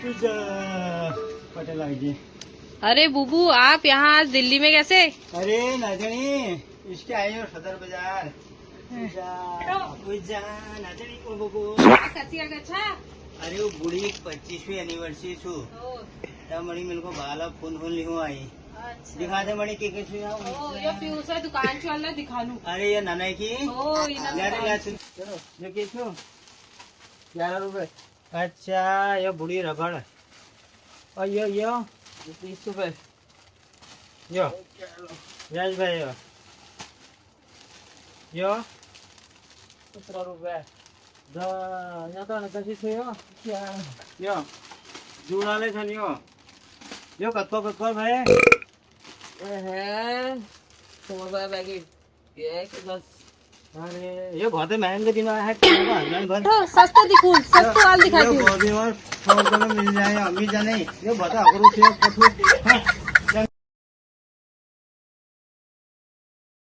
पटेल आई जी। अरे बुबू, आप यहाँ आज दिल्ली में कैसे? अरे नाजनी, इसके आए हो सदर बाजार। नाजनी को बुबू। अच्छा। अरे वो बुढ़ी 25वीं एनिवर्सरी छू तब मणि मेरे को बाला फोन फोन लिखो आई। दिखा दे मणि के ये पीयूष है, दुकान चल रहा दिखा लूं। अरे ये नाना की ओ, ये ना चलो ये के छू 11 रुपए। अच्छा ये बुढ़ी रबड़ और यो 30 रुपए। यो यश भाई यो 17 रुपए। यहाँ तो कशी છે યો જુડાલે છે યો કત્તો ભાઈ है अरे ये बहुत महंगे दिन है भर तो सस्ता दिखूं, सस्ता वाल दिखा मिल जाए अम्मी जाने ये बता अगर